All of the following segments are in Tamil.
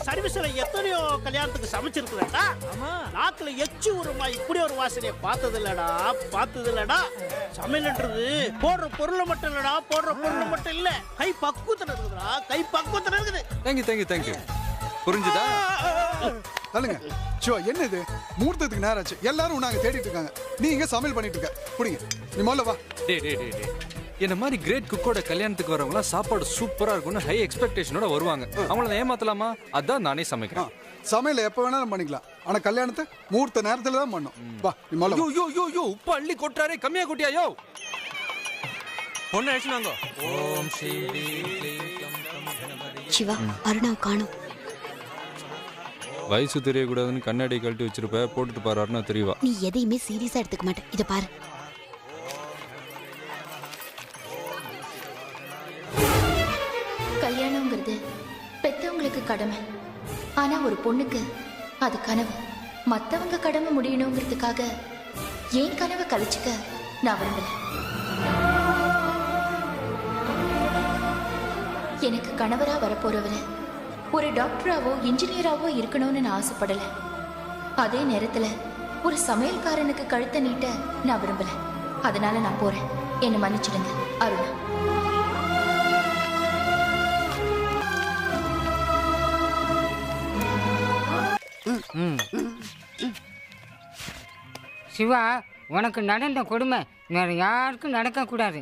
சர்வீஸ்ல எத்தனையோ கல்யாணத்துக்கு சமைச்சிருக்கிறேன்டா. நாக்குல எச்சு உருமா இப்படி ஒரு வாசனையை பார்த்தது இல்லடா. சமையல்ன்றது போடுற பொருளை மட்டும் இல்லடா, போடுற பொருளை மட்டும் இல்ல, கை பக்குவத்துல இருக்குதுடா, கை பக்குவத்துல இருக்குது. தேங்க்யூ புரிஞ்சுதா? சொல்லுங்க சிவா, என்ன இது? முகூர்த்தத்துக்கு நேரம் ஆச்சு, எல்லாரும் நாங்க தேடிட்டு இருக்காங்க, நீ இங்க சமையல் பண்ணிட்டு இருக்க. புடிங்க, நீ முதல்ல வா. டே என்ன மாதிரி கிரேட் குக்கோட கல்யாணத்துக்கு வரவங்களாம் சாப்பாடு சூப்பரா இருக்கும்னு ஹை எக்ஸ்பெக்டேஷனோட வருவாங்க. அவங்கள ஏமாத்தலாமா? அதான் நானே சமைக்கிறேன். சமையல் எப்ப வேணாலும் பண்ணிக்கலாம், ஆனா கல்யாணத்தை முகூர்த்த நேரத்துல தான் பண்ணும். வா, நீ முதல்ல. யோ உப்பு அள்ளி கொட்டாரே, கம்மியா கொட்டியாயோ? பொண்ணு அழிச்சுனாங்க. ஓம் ஸ்ரீ சிவா, அருணாவை காணோம். வயசு தெரியக்கூடாதுன்னு கண்ணாடி கழட்டி வச்சிருப்ப, போட்டுட்டு பாரு அருணா தெரியவா. நீ எதையுமே சீரியஸா எடுத்துக்க மாட்டேன், இத பாரு. கல்யாணங்கிறது பெத்தவங்களுக்கு கடமை, ஆனா ஒரு பொண்ணுக்கு அது கனவு. மத்தவங்க கடமை முடியணுங்கிறதுக்காக ஏன் கனவை கழிச்சுக்க நான் விரும்பல. எனக்கு கணவரா வரப்போறவரு ஒரு டாக்டராவோ இன்ஜினியராவோ இருக்கணும்னு நான் ஆசைப்படல. அதே நேரத்துல ஒரு சமையல்காரனுக்கு கழுத்தை நீட்ட நான் விரும்பல. அதனால நான் போறேன், என்னை மன்னிச்சிடுங்க அருணா. சிவா, உனக்கு நடந்த கொடுமை வேற யாருக்கும் நடக்கக்கூடாது.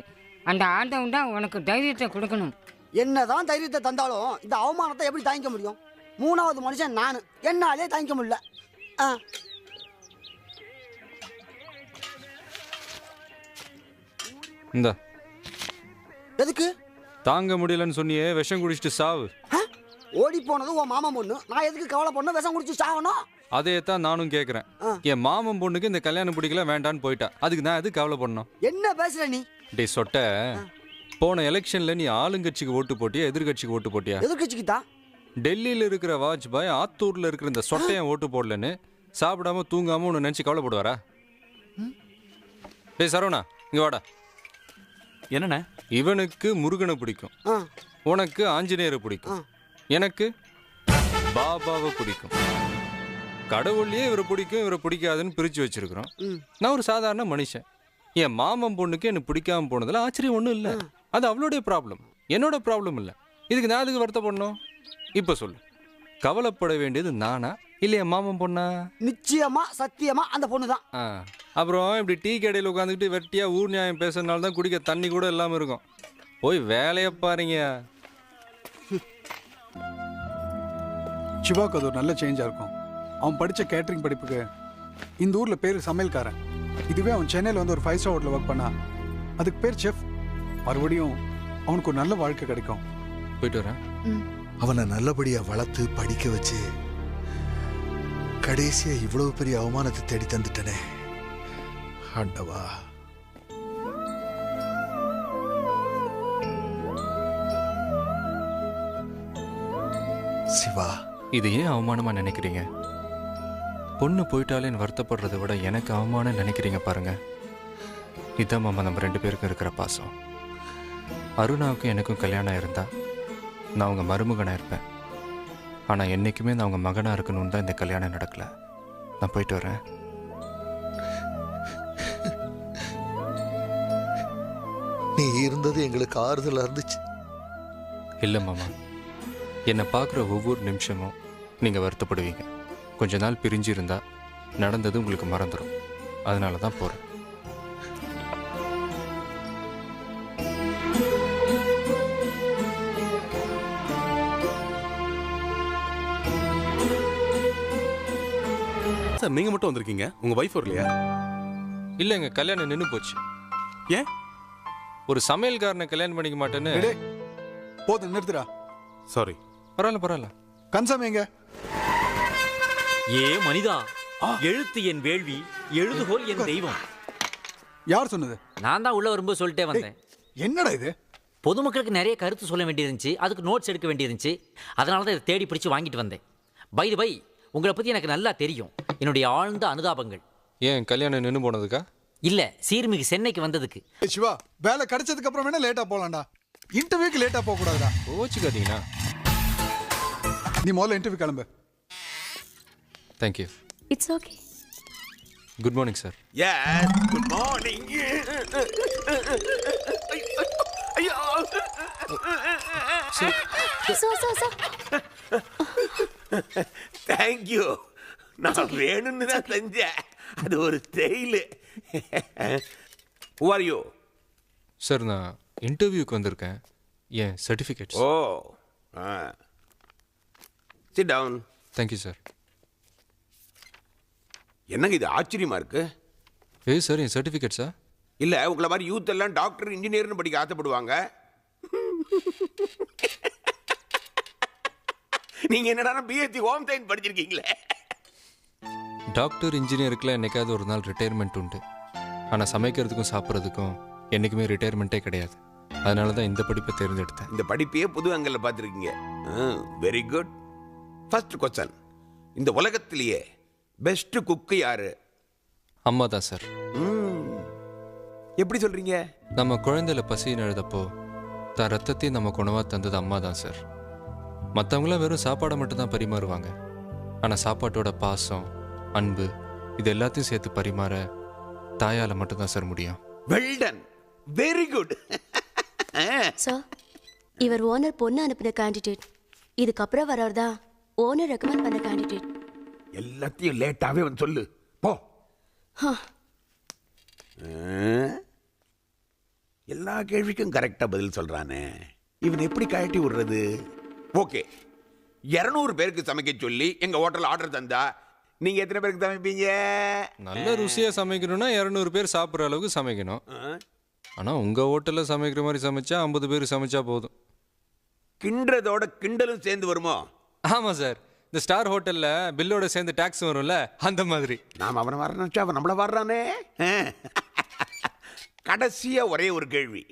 அந்த ஆண்டவன் தான் உனக்கு தைரியத்தை கொடுக்கணும். என்னதான் தைரியத்தை தந்தாலும் இந்த அவமானத்தை எப்படி தாங்கிக்க முடியும்? மூணாவது மனுஷன் நான், என்னாலே தாங்கிக்க முடியல. இந்த எதுக்கு? தாங்க முடியலன்னு சொன்னியே, விஷம் குடிச்சிட்டு சாவு. ஓடி போனது உன் மாமா பொண்ணு, நான் எதுக்கு கவலை பண்ண விஷம் குடிச்சு சாகணும்? அதே தான் நானும் கேட்குறேன். என் மாமன் பொண்ணுக்கு இந்த கல்யாணம் பிடிக்கல, வேண்டான்னு போயிட்டா. அதுக்கு நான் எதுக்கு கவலை பண்ணணும்? என்ன பேசுற நீ? டே சொட்ட, போன எலெக்ஷன்ல நீ ஆளுங்கட்சிக்கு ஓட்டு போட்டியா எதிர்கட்சிக்கு ஓட்டு போட்டியா? எதிர்கட்சிக்கு தான். டெல்லியில் இருக்கிற வாஜ்பாய் ஆத்தூர்ல இருக்கிற இந்த சொட்டையன் ஓட்டு போடலன்னு சாப்பிடாம தூங்காம ஒன்று நினைச்சு கவலைப்படுவாரா? டேய் சரவணா, இங்க வாடா. என்னண்ணே? இவனுக்கு முருகனை பிடிக்கும், உனக்கு ஆஞ்சநேயரை பிடிக்கும், எனக்கு பாபாவை பிடிக்கும். கடவுள்லயே இவரை பிடிக்கும் இவரை பிடிக்காதுன்னு பிரிச்சு வச்சிருக்கிறோம். நான் ஒரு சாதாரண மனுஷன். என் மாமன் பொண்ணுக்கு எனக்கு பிடிக்காம போனதுல ஆச்சரியம் ஒன்றும் இல்லை. அது அவளுடைய ப்ராப்ளம், என்னோட ப்ராப்ளம் இல்லை. இதுக்கு நான் அதுக்கு வருத்தப்படணும்? இப்போ சொல்லு, கவலைப்பட வேண்டியது நானா இல்லை என் மாமன் பொண்ணா? நிச்சயமா சத்தியமா அந்த பொண்ணு தான். அப்புறம் இப்படி டீ கடையில் உட்காந்துக்கிட்டு வெட்டியா ஊர் நியாயம் பேசுறதுனால தான் குடிக்க தண்ணி கூட இல்லாமல் இருக்கும். போய் வேலையை பாருங்க. சிவாவுக்கு அது ஒரு நல்ல சேஞ்சா இருக்கும். அவன் படிச்ச கேட்டரிங் படிப்புக்கு இந்த ஊர்ல பேர் சமையல்காரன். இதுவே அவன் சென்னையில் வந்து ஒரு 5 ஸ்டார் ஹோட்டலில் ஒர்க் பண்ணா அதுக்கு பேர் செஃப். மறுபடியும் அவனுக்கு ஒரு நல்ல வாழ்க்கை கிடைக்கும். போயிட்டு வரேன். அவனை நல்லபடியா வளர்த்து படிக்க வச்சு கடைசியா இவ்வளவு பெரிய அவமானத்தை தேடி தந்துட்டனே ஆண்டவா. சிவா, இது ஏன் அவமானமா நினைக்கிறீங்க? பொண்ணு போயிட்டாலேன்னு வருத்தப்படுறதை விட எனக்கு அவமானம் நினைக்கிறீங்க பாருங்க. இதான் மாமா நம்ம 2 பேருக்கும் இருக்கிற பாசம். அருணாவுக்கும் எனக்கும் கல்யாணம் இருந்தா நான் அவங்க மருமகனாக இருப்பேன். ஆனால் என்றைக்குமே நான் அவங்க மகனாக இருக்கணும்னு தான் இந்த கல்யாணம் நடக்கல. நான் போயிட்டு வரேன். நீ இருந்தது எங்களுக்கு ஆறுதலாக இருந்துச்சு. இல்லை மாமா, என்னை பார்க்குற ஒவ்வொரு நிமிஷமும் நீங்கள் வருத்தப்படுவீங்க. கொஞ்ச நாள் பிரிஞ்சு இருந்தா நடந்தது உங்களுக்கு மறந்துடும். அதனால தான் போகிறேன். சார், நீங்க மட்டும் வந்திருக்கீங்க, உங்க வைஃப் வரலையா? இல்லைங்க, கல்யாணம் நின்று போச்சு. ஏன்? ஒரு சமையல்காரனை கல்யாணம் பண்ணிக்க மாட்டேன்னு. போதும், நிறுத்துடா. சாரி. பரவாயில்ல. கன்சாமி எங்க? ஏ மனிதா, எழுத்து என் வேள்வி, எழுதுகோல் என் தெய்வம். யார் சொன்னது? நான் தான் உள்ள வரும்போது சொல்லிட்டே வந்தேன். என்னடா இது? பொதுமக்களுக்கு நிறைய கருத்து சொல்ல வேண்டியிருந்துச்சு, அதுக்கு நோட்ஸ் எடுக்க வேண்டியிருந்துச்சு. அதனால தான் இதை தேடி பிடிச்சு வாங்கிட்டு வந்தேன். பை தி பை, உங்களை பற்றி எனக்கு நல்லா தெரியும். என்னுடைய ஆழ்ந்த அனுதாபங்கள். ஏன் கல்யாணம் நின்று போனதுக்கா? இல்லை, சீர்மிகு சென்னைக்கு வந்ததுக்கு. சிவா, வேலை கிடைச்சதுக்கு அப்புறம் வேணா லேட்டா போலாம்டா. இன்டர்வியூக்கு லேட்டா போக கூடாதுடா. கோச்சுக்காதீங்கண்ணா. நீ முதல்ல இன்டர்வியூ கிளம்பு. Thank you. It's okay. Good morning sir. Yes good morning. ஐயோ தேங்க்யூ. நான் வேணும்னு தான் செஞ்சேன். அது ஒரு style. Who are you? Sir நான் இன்டர்வியூக்கு வந்திருக்கேன். ஏன் சர்டிஃபிகேட்ஸ். ஓ சிட் டவுன். Thank you sir. என்னங்க இது ஆச்சரியமா இருக்கு? ஏய் சார் என் சர்டிஃபிகேட்ஸா? இல்லை உங்களை மாதிரி யூத் எல்லாம் டாக்டர் இன்ஜினியர்னு படிக்க ஆசைப்படுவாங்க. நீங்க என்னடா பிஎஸ்சி ஹோம் சயின்ஸ் படிச்சிருக்கீங்களே. டாக்டர் இன்ஜினியருக்குலாம் என்னைக்காவது ஒரு நாள் ரிட்டையர்மெண்ட் உண்டு. ஆனால் சமைக்கிறதுக்கும் சாப்பிட்றதுக்கும் என்றைக்குமே ரிட்டையர்மெண்ட்டே கிடையாது. அதனால தான் இந்த படிப்பை தேர்ந்தெடுத்தேன். இந்த படிப்பையே புது அங்கல்ல பார்த்துருக்கீங்க. Very good. ஃபர்ஸ்ட் கொஸ்டின், இந்த உலகத்திலேயே பெஸ்ட் குக்கு யாரு? அம்மா தான் சார். எப்படி சொல்றீங்க? நம்ம குழந்தையில பசின்னு எழுதப்போ தான் ரத்தத்தையும் நம்ம உணவாக தந்தது அம்மா தான் சார். மற்றவங்களாம் வெறும் சாப்பாடை மட்டும்தான் பரிமாறுவாங்க. ஆனால் சாப்பாட்டோட பாசம், அன்பு இது எல்லாத்தையும் சேர்த்து பரிமாற தாயால் மட்டும்தான் சார் முடியும். Well done. Very good. Sir, இவர் ஓனர் பொண்ணு அனுப்பின கேண்டிடேட். இதுக்கப்புறம் வரவர் தான் ஓனர் ரெக்கமெண்ட் பண்ண கேண்டிடேட். எல்லாத்தையும் லேட்டாவே வந்து சொல்லு போ. எல்லா கேள்விக்கும் கரெக்டா பதில் சொல்றானே, இவன் எப்படி கழட்டி விடுறது? ஓகே, 200 பேருக்கு சமைக்க சொல்லி எங்க ஹோட்டல் ஆர்டர் தந்தா நீங்க எத்தனை பேருக்கு சமைப்பீங்க? நல்ல ருசியா சமைக்கணும்னா 200 பேர் சாப்பிட்ற அளவுக்கு சமைக்கணும். ஆனா உங்க ஹோட்டல்ல சமைக்கிற மாதிரி சமைச்சா 50 பேர் சமைச்சா போதும். கிண்டதோட கிண்டலும் சேர்ந்து வருமோ? ஆமா சார், இந்த ஸ்டார் ஹோட்டல்ல பில்லோட சேர்ந்து டாக்ஸ் வரும்ல, அந்த மாதிரி. நாம் அவனை வர நினைச்சா அவன் நம்மள வர்றானே. கடைசியா ஒரே ஒரு கேள்வி,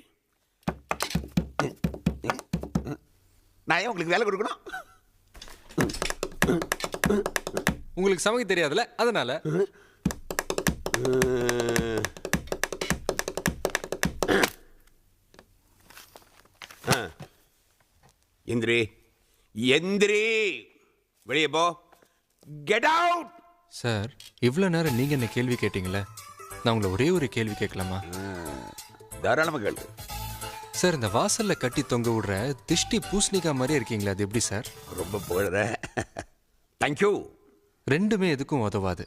நான் ஏன் உங்களுக்கு வேலை கொடுக்கணும்? உங்களுக்கு சமைக்க தெரியாதுல்ல, அதனால. எந்திரி எந்திரி, வெளியே போ, கெட் அவுட். சார் இவ்வளோ நேரம் நீங்க என்ன கேள்வி கேட்டீங்களே, நான் உங்களை ஒரே ஒரு கேள்வி கேட்கலாமா? தாராளமாக கேளு. சார் இந்த வாசல்ல கட்டி தொங்க விடுற திஷ்டி பூசணிக்கா மாதிரியே இருக்கீங்களா, அது எப்படி சார்? ரொம்ப புகழற. தேங்க்யூ. ரெண்டுமே எதுக்கும் உதவாது.